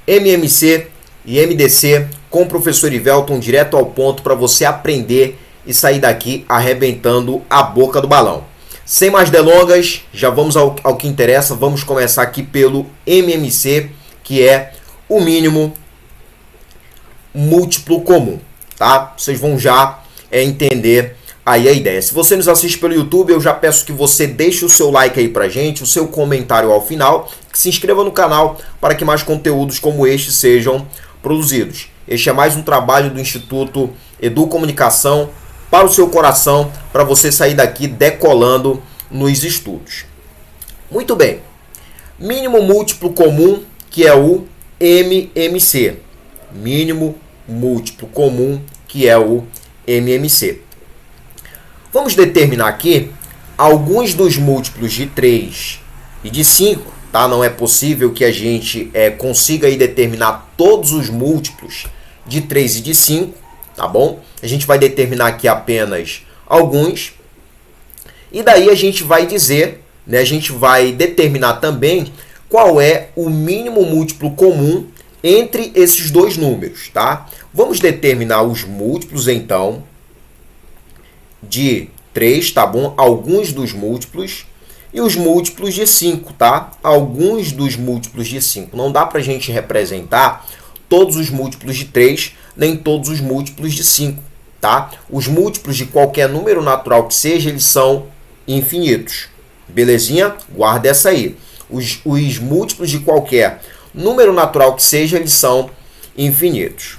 MMC e MDC com o professor Ivelton, direto ao ponto para você aprender e sair daqui arrebentando a boca do balão. Sem mais delongas, já vamos ao que interessa. Vamos começar aqui pelo MMC, que é o mínimo múltiplo comum, tá? Vocês vão já entender aí a ideia. Se você nos assiste pelo YouTube, eu já peço que você deixe o seu like aí pra gente, o seu comentário ao final, que se inscreva no canal para que mais conteúdos como este sejam produzidos. Este é mais um trabalho do Instituto Educomunicação para o seu coração, para você sair daqui decolando nos estudos. Muito bem. Mínimo múltiplo comum, que é o MMC. Mínimo múltiplo comum, que é o MMC. Vamos determinar aqui alguns dos múltiplos de 3 e de 5, tá? Não é possível que a gente consiga aí determinar todos os múltiplos de 3 e de 5, tá bom? A gente vai determinar aqui apenas alguns. E daí a gente vai dizer, né, a gente vai determinar também qual é o mínimo múltiplo comum entre esses dois números, tá? Vamos determinar os múltiplos, então, de 3, tá bom? Alguns dos múltiplos. E os múltiplos de 5, tá? Alguns dos múltiplos de 5. Não dá pra gente representar todos os múltiplos de 3, nem todos os múltiplos de 5, tá? Os múltiplos de qualquer número natural que seja, eles são infinitos. Belezinha? Guarda essa aí. Os múltiplos de qualquer número natural que seja, eles são infinitos.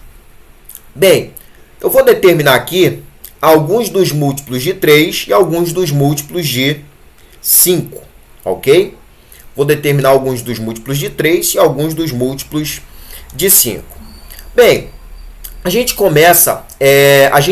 Bem, eu vou determinar aqui alguns dos múltiplos de 3 e alguns dos múltiplos de 5, ok? Vou determinar alguns dos múltiplos de 3 e alguns dos múltiplos de 5. Bem, a gente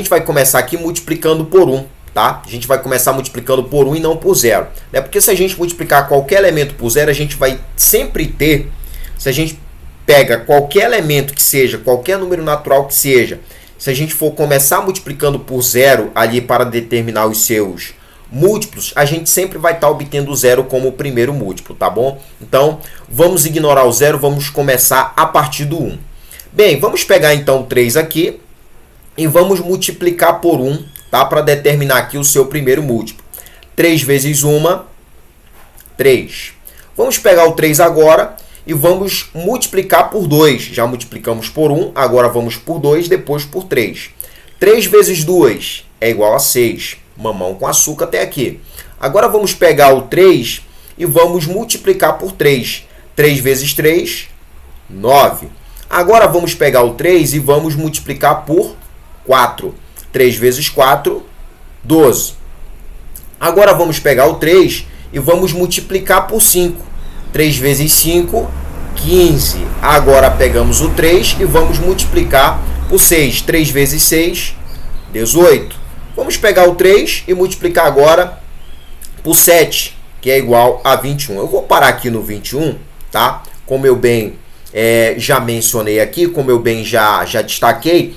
vai começar aqui multiplicando por 1, tá? A gente vai começar multiplicando por 1 e não por 0, né? Porque se a gente multiplicar qualquer elemento por 0, a gente vai sempre ter, se a gente pega qualquer elemento que seja, qualquer número natural que seja, se a gente for começar multiplicando por 0 ali para determinar os seus múltiplos, a gente sempre vai estar obtendo o 0 como o primeiro múltiplo, tá bom? Então, vamos ignorar o 0, vamos começar a partir do 1. Bem, vamos pegar então o 3 aqui e vamos multiplicar por 1, tá? Para determinar aqui o seu primeiro múltiplo. 3 vezes 1, 3. Vamos pegar o 3 agora e vamos multiplicar por 2. Já multiplicamos por 1, agora vamos por 2, depois por 3. 3 vezes 2 é igual a 6. Mamão com açúcar até aqui. Agora vamos pegar o 3 e vamos multiplicar por 3. 3 vezes 3, 9. Agora vamos pegar o 3 e vamos multiplicar por 4. 3 vezes 4, 12. Agora vamos pegar o 3 e vamos multiplicar por 5. 3 vezes 5, 15. Agora pegamos o 3 e vamos multiplicar por 6. 3 vezes 6, 18. Vamos pegar o 3 e multiplicar agora por 7, que é igual a 21. Eu vou parar aqui no 21, tá? Como eu bem já mencionei aqui, como eu bem já destaquei,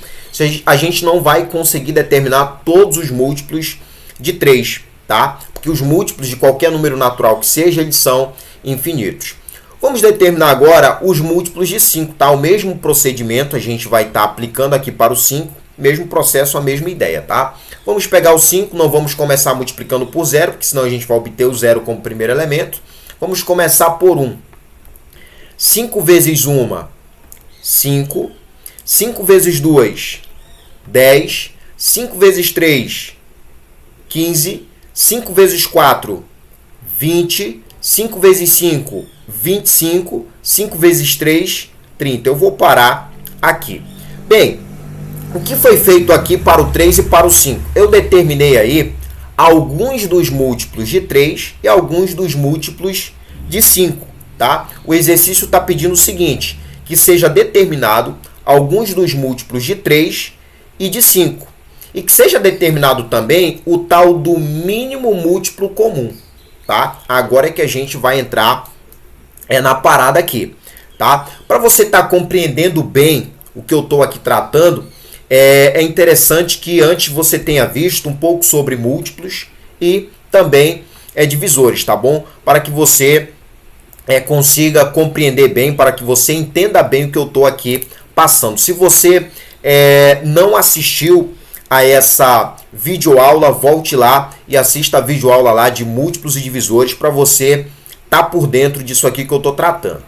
a gente não vai conseguir determinar todos os múltiplos de 3, tá? Porque os múltiplos de qualquer número natural que seja, eles são infinitos. Vamos determinar agora os múltiplos de 5, tá? O mesmo procedimento a gente vai estar aplicando aqui para o 5, mesmo processo, a mesma ideia, tá? Vamos pegar o 5, não vamos começar multiplicando por 0, porque senão a gente vai obter o 0 como primeiro elemento. Vamos começar por 1. 5 vezes 1, 5. 5 vezes 2, 10. 5 vezes 3, 15. 5 vezes 4, 20. 5 vezes 5, 25. 5 vezes 3, 30. Eu vou parar aqui. Bem, o que foi feito aqui para o 3 e para o 5? Eu determinei aí alguns dos múltiplos de 3 e alguns dos múltiplos de 5, tá? O exercício está pedindo o seguinte, que seja determinado alguns dos múltiplos de 3 e de 5. E que seja determinado também o tal do mínimo múltiplo comum, tá? Agora é que a gente vai entrar na parada aqui, tá? Para você estar compreendendo bem o que eu estou aqui tratando, é interessante que antes você tenha visto um pouco sobre múltiplos e também divisores, tá bom? Para que você consiga compreender bem, para que você entenda bem o que eu estou aqui passando. Se você não assistiu a essa videoaula, volte lá e assista a videoaula lá de múltiplos e divisores para você estar por dentro disso aqui que eu estou tratando.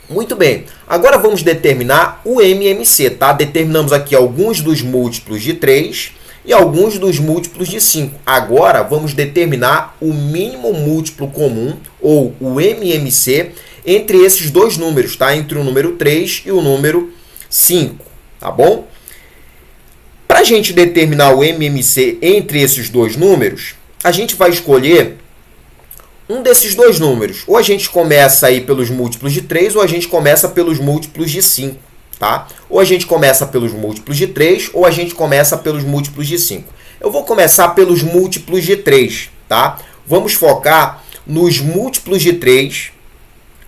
Muito bem, agora vamos determinar o MMC, tá? Determinamos aqui alguns dos múltiplos de 3 e alguns dos múltiplos de 5. Agora vamos determinar o mínimo múltiplo comum, ou o MMC, entre esses dois números, tá? Entre o número 3 e o número 5, tá bom? Para a gente determinar o MMC entre esses dois números, a gente vai escolher um desses dois números. Ou a gente começa aí pelos múltiplos de 3, ou a gente começa pelos múltiplos de 5, tá? Ou a gente começa pelos múltiplos de 3, ou a gente começa pelos múltiplos de 5. Eu vou começar pelos múltiplos de 3, tá? Vamos focar nos múltiplos de 3.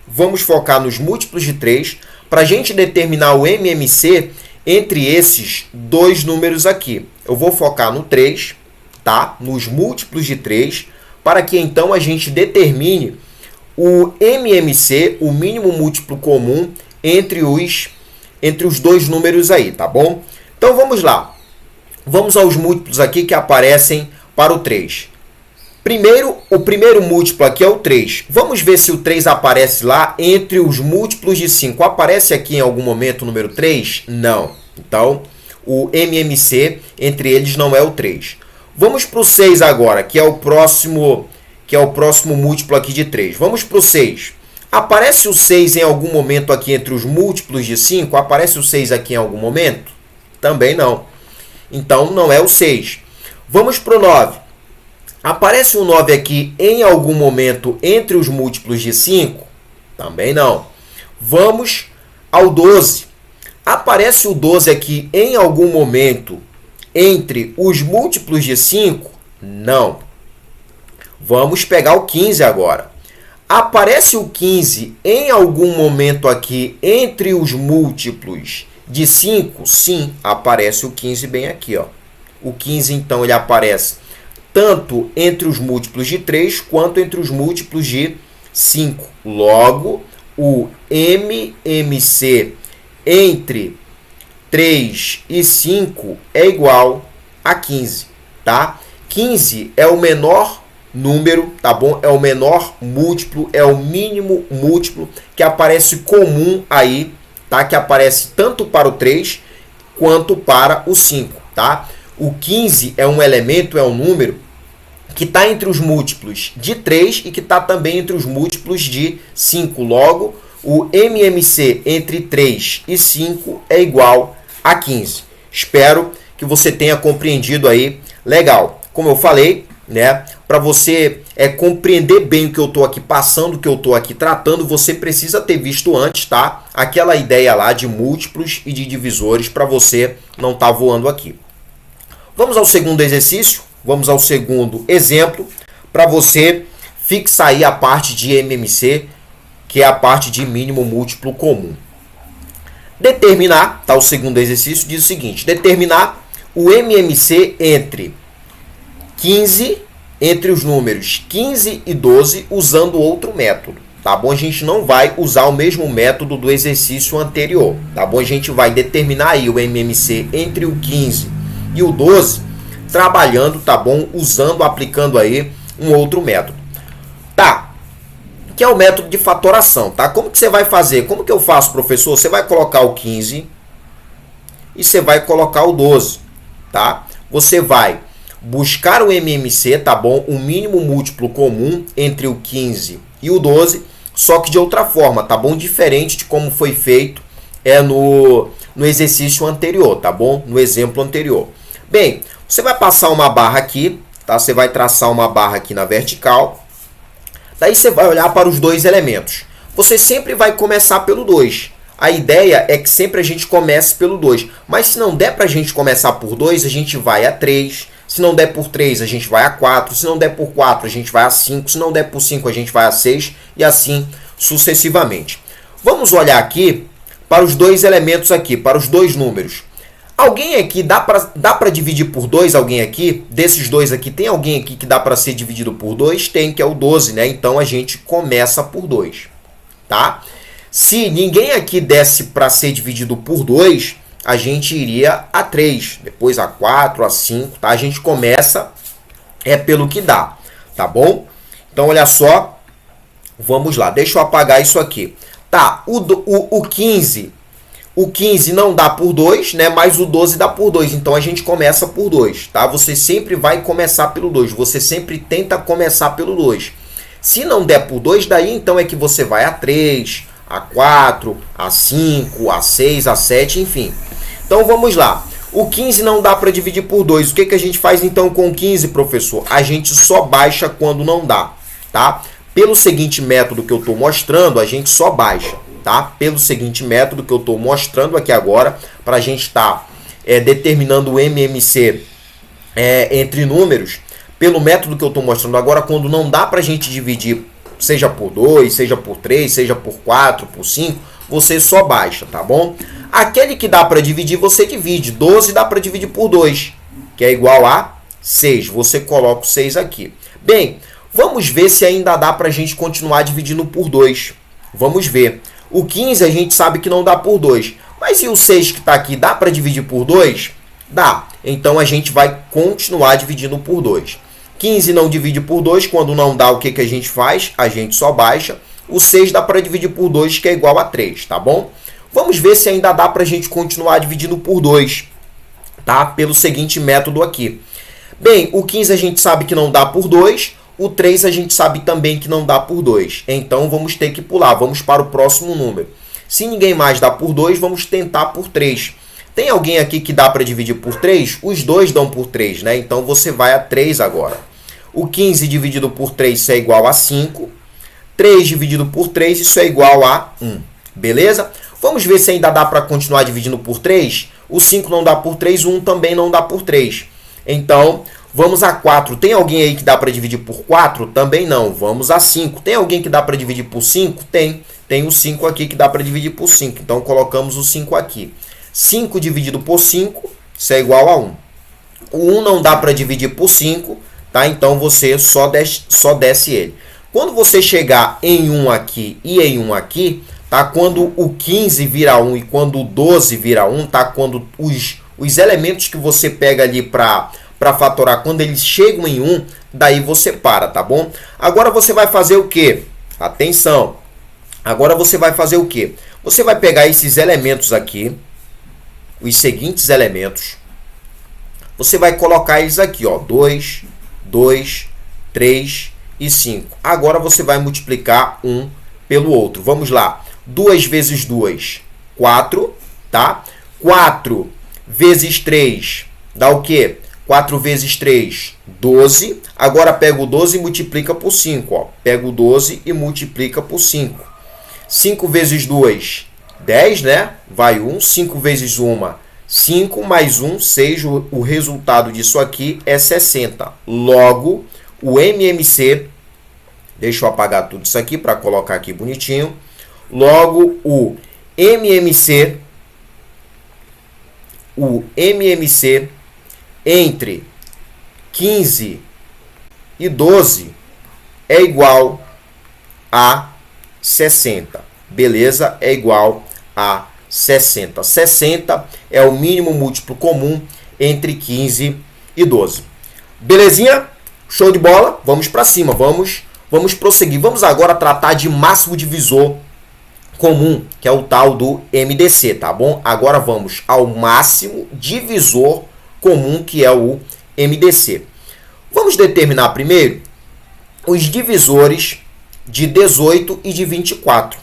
Vamos focar nos múltiplos de 3 para a gente determinar o MMC entre esses dois números aqui. Eu vou focar no 3, tá? Nos múltiplos de 3, para que então a gente determine o MMC, o mínimo múltiplo comum, entre os dois números aí, tá bom? Então vamos lá. Vamos aos múltiplos aqui que aparecem para o 3. O primeiro múltiplo aqui é o 3. Vamos ver se o 3 aparece lá entre os múltiplos de 5. Aparece aqui em algum momento o número 3? Não. Então, o MMC entre eles não é o 3. Vamos para o 6 agora, que é o próximo múltiplo aqui de 3. Vamos para o 6. Aparece o 6 em algum momento aqui entre os múltiplos de 5? Aparece o 6 aqui em algum momento? Também não. Então, não é o 6. Vamos para o 9. Aparece o 9 aqui em algum momento entre os múltiplos de 5? Também não. Vamos ao 12. Aparece o 12 aqui em algum momento entre os múltiplos de 5? Não. Vamos pegar o 15 agora. Aparece o 15 em algum momento aqui entre os múltiplos de 5? Sim, aparece o 15 bem aqui, ó. O 15, então, ele aparece tanto entre os múltiplos de 3 quanto entre os múltiplos de 5. Logo, o MMC entre 3 e 5 é igual a 15, tá? 15 é o menor número, tá bom? É o menor múltiplo, é o mínimo múltiplo que aparece comum aí, tá? Que aparece tanto para o 3 quanto para o 5, tá? O 15 é um elemento, é um número que está entre os múltiplos de 3 e que está também entre os múltiplos de 5. Logo, o MMC entre 3 e 5 é igual a 15. Espero que você tenha compreendido aí. Legal. Como eu falei, né, para você compreender bem o que eu estou aqui passando, o que eu estou aqui tratando, você precisa ter visto antes, tá? Aquela ideia lá de múltiplos e de divisores, para você não estar voando aqui. Vamos ao segundo exercício, vamos ao segundo exemplo, para você fixar aí a parte de MMC, que é a parte de mínimo múltiplo comum. Determinar, tá? O segundo exercício diz o seguinte: determinar o MMC entre 15, entre os números 15 e 12, usando outro método, tá bom? A gente não vai usar o mesmo método do exercício anterior, tá bom? A gente vai determinar aí o MMC entre o 15 e o 12, trabalhando, tá bom? Usando, aplicando aí um outro método. Tá, que é o método de fatoração, tá? Como que você vai fazer? Como que eu faço, professor? Você vai colocar o 15 e você vai colocar o 12, tá? Você vai buscar o MMC, tá bom? O mínimo múltiplo comum entre o 15 e o 12, só que de outra forma, tá bom? Diferente de como foi feito no exercício anterior, tá bom? No exemplo anterior. Bem, você vai passar uma barra aqui, tá? Você vai traçar uma barra aqui na vertical. Daí você vai olhar para os dois elementos. Você sempre vai começar pelo 2. A ideia é que sempre a gente comece pelo 2. Mas se não der para a gente começar por 2, a gente vai a 3. Se não der por 3, a gente vai a 4. Se não der por 4, a gente vai a 5. Se não der por 5, a gente vai a 6. E assim sucessivamente. Vamos olhar aqui para os dois elementos aqui, para os dois números. Alguém aqui, dá para dividir por 2? Alguém aqui? Desses dois aqui, tem alguém aqui que dá para ser dividido por 2? Tem, que é o 12, né? Então, a gente começa por 2. tá? Se ninguém aqui desse para ser dividido por 2, a gente iria a 3, depois a 4, a 5, tá? A gente começa pelo que dá, tá bom? Então, olha só, vamos lá, deixa eu apagar isso aqui. Tá, o 15 não dá por 2, né? Mas o 12 dá por 2, então a gente começa por 2, tá? Você sempre vai começar pelo 2, você sempre tenta começar pelo 2. Se não der por 2, daí então é que você vai a 3, a 4, a 5, a 6, a 7, enfim. Então vamos lá. O 15 não dá para dividir por 2. O que a gente faz então com o 15, professor? A gente só baixa quando não dá, tá? Pelo seguinte método que eu estou mostrando, a gente só baixa, tá? Pelo seguinte método que eu estou mostrando aqui agora, para a gente estar determinando o MMC entre números, pelo método que eu estou mostrando agora, quando não dá para a gente dividir, seja por 2, seja por 3, seja por 4, por 5, você só baixa, tá bom? Aquele que dá para dividir, você divide. 12 dá para dividir por 2, que é igual a 6. Você coloca o 6 aqui. Bem, vamos ver se ainda dá para a gente continuar dividindo por 2. Vamos ver. O 15 a gente sabe que não dá por 2. Mas e o 6 que está aqui, dá para dividir por 2? Dá. Então a gente vai continuar dividindo por 2. 15 não divide por 2. Quando não dá, o que a gente faz? A gente só baixa. O 6 dá para dividir por 2, que é igual a 3, tá bom? Vamos ver se ainda dá para a gente continuar dividindo por 2, tá? Pelo seguinte método aqui. Bem, o 15 a gente sabe que não dá por 2, o 3 a gente sabe também que não dá por 2. Então, vamos ter que pular, vamos para o próximo número. Se ninguém mais dá por 2, vamos tentar por 3. Tem alguém aqui que dá para dividir por 3? Os dois dão por 3, né? Então, você vai a 3 agora. O 15 dividido por 3, isso é igual a 5. 3 dividido por 3, isso é igual a 1. Beleza? Vamos ver se ainda dá para continuar dividindo por 3. O 5 não dá por 3, o 1 também não dá por 3. Então, vamos a 4. Tem alguém aí que dá para dividir por 4? Também não. Vamos a 5. Tem alguém que dá para dividir por 5? Tem. Tem o 5 aqui que dá para dividir por 5. Então, colocamos o 5 aqui. 5 dividido por 5, isso é igual a 1. O 1 não dá para dividir por 5, tá? Então, você só desce ele. Quando você chegar em 1 aqui e em 1 aqui, tá? Quando o 15 vira 1 e quando o 12 vira 1, tá? Quando os elementos que você pega ali para fatorar, quando eles chegam em 1, daí você para, tá bom? Agora você vai fazer o quê? Atenção! Agora você vai fazer o quê? Você vai pegar esses elementos aqui, os seguintes elementos, você vai colocar eles aqui, ó, 2, 2, 3 e 5. Agora você vai multiplicar um pelo outro. Vamos lá. 2 vezes 2, 4, tá? 4 vezes 3 dá o quê? 4 vezes 3, 12. Agora pega o 12 e multiplica por 5, ó. Pega o 12 e multiplica por 5. 5 vezes 2, 10, né? Vai 1. 5 vezes 1, 5 mais 1, 6. O resultado disso aqui é 60. Logo, o MMC, deixa eu apagar tudo isso aqui para colocar aqui bonitinho. Logo, o MMC entre 15 e 12 é igual a 60. Beleza? É igual a 60. 60 é o mínimo múltiplo comum entre 15 e 12. Belezinha? Show de bola? Vamos para cima, vamos prosseguir. Vamos agora tratar de máximo divisor comum, que é o tal do MDC, tá bom? Agora vamos ao máximo divisor comum, que é o MDC. Vamos determinar primeiro os divisores de 18 e de 24.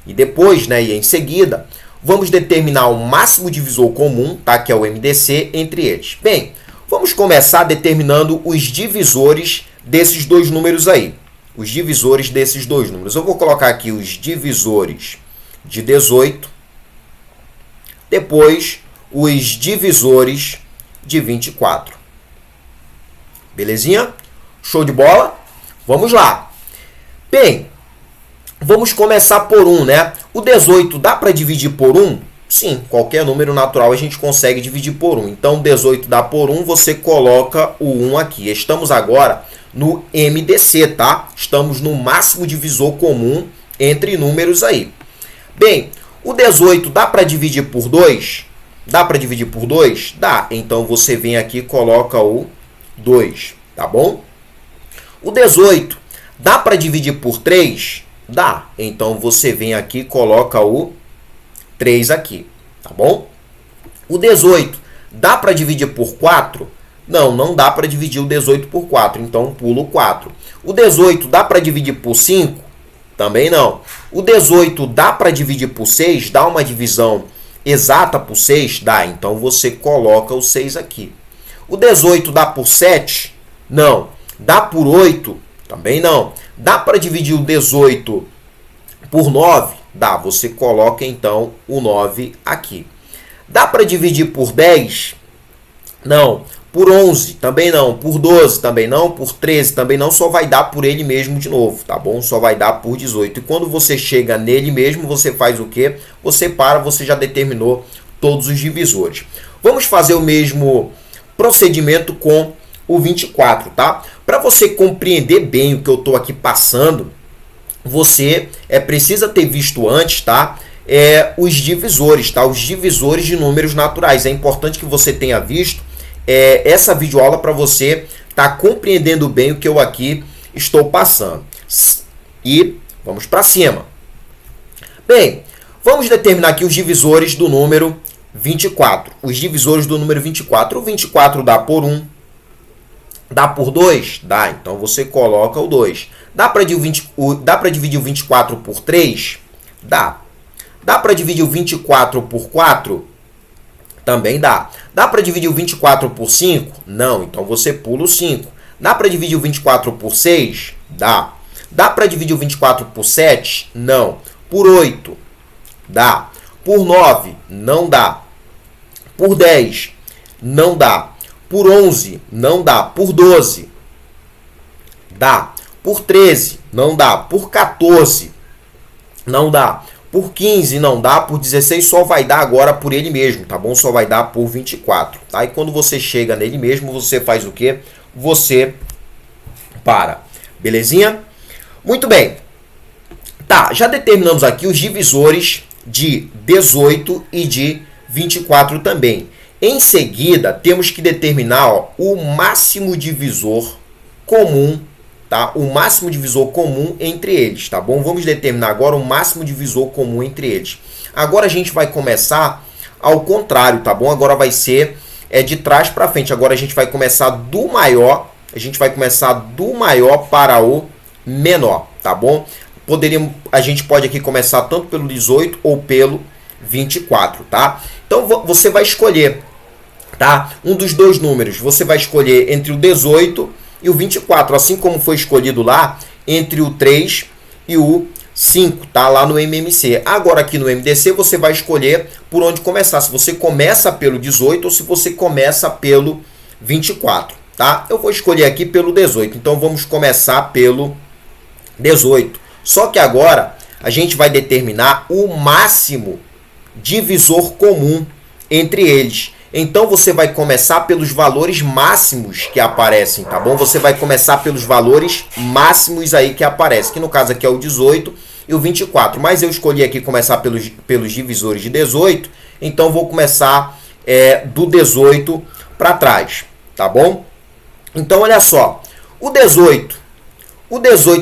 E depois, né, e em seguida, vamos determinar o máximo divisor comum, tá, que é o MDC, entre eles. Bem, vamos começar determinando os divisores desses dois números aí. Os divisores desses dois números. Eu vou colocar aqui os divisores de 18, depois os divisores de 24. Belezinha? Show de bola? Vamos lá. Bem, vamos começar por 1, né? O 18 dá para dividir por 1? Sim, qualquer número natural a gente consegue dividir por 1. Então, 18 dá por 1, você coloca o 1 aqui. Estamos agora no MDC, tá? Estamos no máximo divisor comum entre números aí. Bem, o 18 dá para dividir por 2? Dá para dividir por 2? Dá. Então, você vem aqui e coloca o 2, tá bom? O 18 dá para dividir por 3? Dá. Então, você vem aqui e coloca o 3 aqui, tá bom? O 18 dá para dividir por 4? Não, não dá para dividir o 18 por 4, então pulo o 4. O 18 dá para dividir por 5? Também não. O 18 dá para dividir por 6? Dá uma divisão exata por 6? Dá, então você coloca o 6 aqui. O 18 dá por 7? Não. Dá por 8? Também não. Dá para dividir o 18 por 9? Dá, você coloca então o 9 aqui. Dá para dividir por 10? Não. Por 11? Também não. Por 12? Também não. Por 13? Também não. Só vai dar por ele mesmo de novo, tá bom? Só vai dar por 18. E quando você chega nele mesmo, você faz o quê? Você para, você já determinou todos os divisores. Vamos fazer o mesmo procedimento com o 24, tá? Para você compreender bem o que eu estou aqui passando, você precisa ter visto antes, tá? Os divisores, tá? Os divisores de números naturais. É importante que você tenha visto essa videoaula para você estar compreendendo bem o que eu aqui estou passando. E vamos para cima. Bem, vamos determinar aqui os divisores do número 24. Os divisores do número 24. O 24 dá por 1. Dá por 2? Dá, então você coloca o 2. Dá para dividir o 24 por 3? Dá. Dá para dividir o 24 por 4? Também dá. Dá para dividir o 24 por 5? Não, então você pula o 5. Dá para dividir o 24 por 6? Dá. Dá para dividir o 24 por 7? Não. Por 8? Dá. Por 9? Não dá. Por 10? Não dá. Por 11? Não dá. Por 12? Dá. Por 13? Não dá. Por 14? Não dá. Por 15 não dá, por 16 só vai dar agora por ele mesmo, tá bom? Só vai dar por 24, tá? E quando você chega nele mesmo, você faz o quê? Você para, belezinha? Muito bem. Tá, já determinamos aqui os divisores de 18 e de 24 também. Em seguida, temos que determinar, ó, o máximo divisor comum, tá? O máximo divisor comum entre eles, tá bom? Vamos determinar agora o máximo divisor comum entre eles. Agora a gente vai começar ao contrário, tá bom? Agora vai ser de trás para frente. Agora a gente vai começar do maior, para o menor, tá bom? A gente pode aqui começar tanto pelo 18 ou pelo 24, tá? Então você vai escolher, tá? Um dos dois números. Você vai escolher entre o 18 e o 24, assim como foi escolhido lá entre o 3 e o 5, tá? Lá no MMC. Agora aqui no MDC você vai escolher por onde começar. Se você começa pelo 18 ou se você começa pelo 24, tá? Eu vou escolher aqui pelo 18, então vamos começar pelo 18. Só que agora a gente vai determinar o máximo divisor comum entre eles. Então, você vai começar pelos valores máximos que aparecem, tá bom? Você vai começar pelos valores máximos aí que aparecem, que no caso aqui é o 18 e o 24. Mas eu escolhi aqui começar pelos divisores de 18, então vou começar do 18 para trás, tá bom? Então, olha só, o 18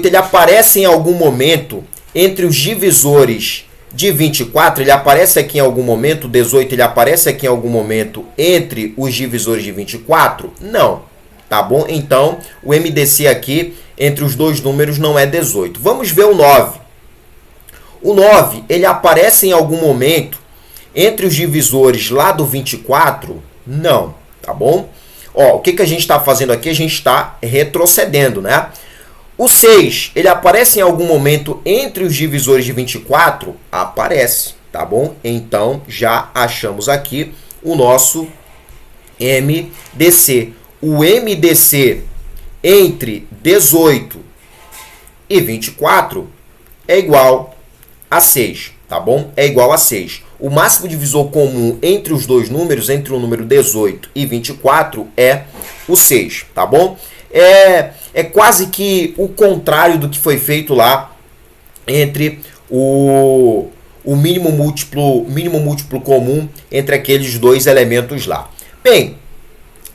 ele aparece em algum momento entre os divisores de 24, ele aparece aqui em algum momento, o 18 ele aparece aqui em algum momento entre os divisores de 24? Não, tá bom? Então, o MDC aqui, entre os dois números, não é 18. Vamos ver o 9. O 9, ele aparece em algum momento entre os divisores lá do 24? Não, tá bom? Ó, o que a gente está fazendo aqui? A gente está retrocedendo, né? O 6, ele aparece em algum momento entre os divisores de 24? Aparece, tá bom? Então, já achamos aqui o nosso MDC. O MDC entre 18 e 24 é igual a 6, tá bom? É igual a 6. O máximo divisor comum entre os dois números, entre o número 18 e 24, é o 6, tá bom? É quase que o contrário do que foi feito lá entre o mínimo múltiplo comum entre aqueles dois elementos lá. Bem,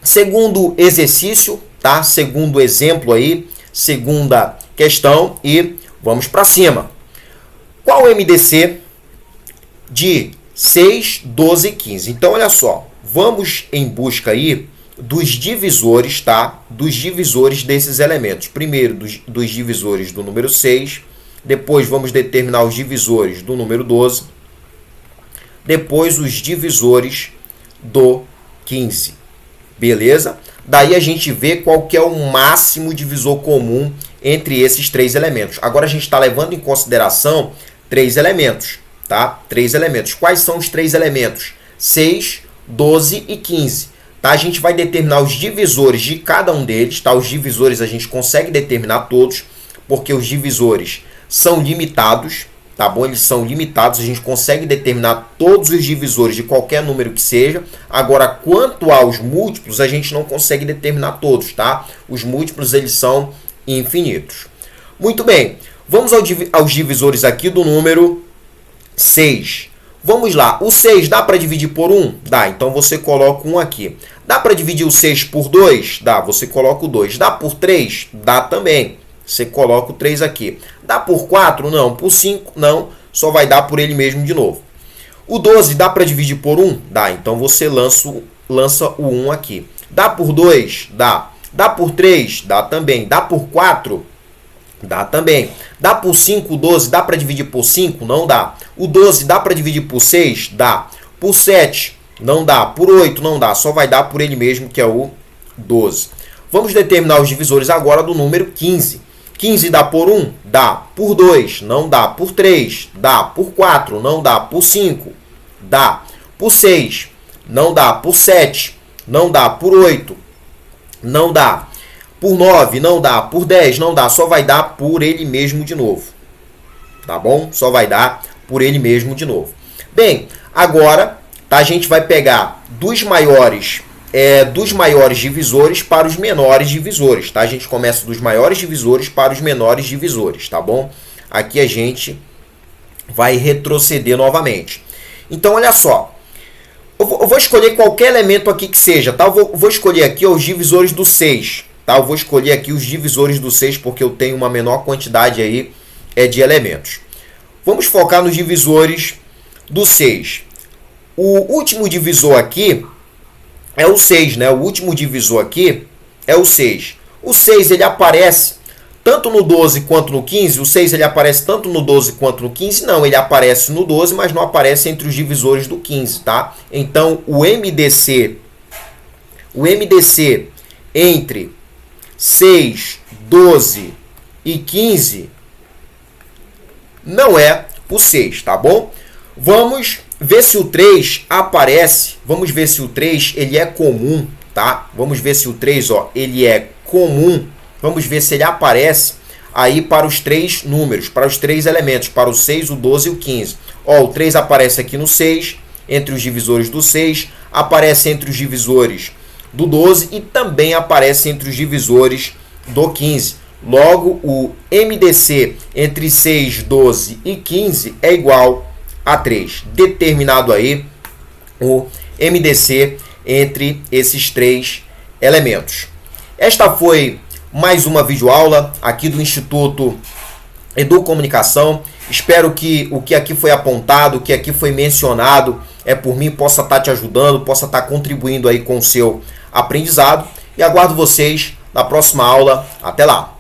segundo exercício, tá? Segundo exemplo aí, segunda questão e vamos para cima. Qual o MDC de 6, 12 e 15? Então, olha só, vamos em busca aí dos divisores, tá? Dos divisores desses elementos. Primeiro, dos divisores do número 6. Depois, vamos determinar os divisores do número 12. Depois, os divisores do 15. Beleza? Daí a gente vê qual que é o máximo divisor comum entre esses três elementos. Agora, a gente está levando em consideração três elementos, tá? Três elementos. Quais são os três elementos? 6, 12 e 15. Tá? A gente vai determinar os divisores de cada um deles. Tá? Os divisores a gente consegue determinar todos, porque os divisores são limitados. Tá bom? Eles são limitados. A gente consegue determinar todos os divisores de qualquer número que seja. Agora, quanto aos múltiplos, a gente não consegue determinar todos. Tá? Os múltiplos eles são infinitos. Muito bem. Vamos aos divisores aqui do número 6. Vamos lá. O 6 dá para dividir por 1? Dá. Então, você coloca 1 aqui. Dá para dividir o 6 por 2? Dá. Você coloca o 2. Dá por 3? Dá também. Você coloca o 3 aqui. Dá por 4? Não. Por 5? Não. Só vai dar por ele mesmo de novo. O 12 dá para dividir por 1? Dá. Então, você lança o 1 aqui. Dá por 2? Dá. Dá por 3? Dá também. Dá por 4? Dá também. Dá por 5 o 12? Dá para dividir por 5? Não dá. O 12 dá para dividir por 6? Dá. Por 7? Não dá. Por 8? Não dá. Só vai dar por ele mesmo, que é o 12. Vamos determinar os divisores agora do número 15. 15 dá por 1? Dá. Por 2? Não dá. Por 3? Dá. Por 4? Não dá. Por 5? Dá. Por 6? Não dá. Por 7? Não dá. Por 8? Não dá. Por 9? Não dá. Por 10? Não dá. Só vai dar por ele mesmo de novo. Tá bom? Só vai dar por ele mesmo de novo. Bem, agora tá, a gente vai pegar dos maiores divisores para os menores divisores. Tá? A gente começa dos maiores divisores para os menores divisores. Tá bom? Aqui a gente vai retroceder novamente. Então, olha só. Eu vou escolher qualquer elemento aqui que seja. Tá? Eu vou escolher aqui os divisores do 6. Tá? Eu vou escolher aqui os divisores do 6 porque eu tenho uma menor quantidade aí de elementos. Vamos focar nos divisores do 6. O último divisor aqui é o 6, né? O último divisor aqui é o 6. O 6 ele aparece tanto no 12 quanto no 15. O 6 ele aparece tanto no 12 quanto no 15. Não, ele aparece no 12, mas não aparece entre os divisores do 15, tá? Então, o MDC entre 6, 12 e 15 não é o 6, tá bom? Vamos ver se o 3 aparece. Vamos ver se o 3 ele é comum, tá? Vamos ver se o 3, ó, ele é comum. Vamos ver se ele aparece aí para os três números, para os três elementos, para o 6, o 12 e o 15. Ó, o 3 aparece aqui no 6, entre os divisores do 6, aparece entre os divisores do 12 e também aparece entre os divisores do 15. Logo, o MDC entre 6, 12 e 15 é igual a 3. Determinado aí o MDC entre esses três elementos. Esta foi mais uma videoaula aqui do Instituto Educomunicação. Espero que o que aqui foi apontado, o que aqui foi mencionado, por mim possa estar te ajudando, possa estar contribuindo aí com o seu aprendizado. E aguardo vocês na próxima aula. Até lá!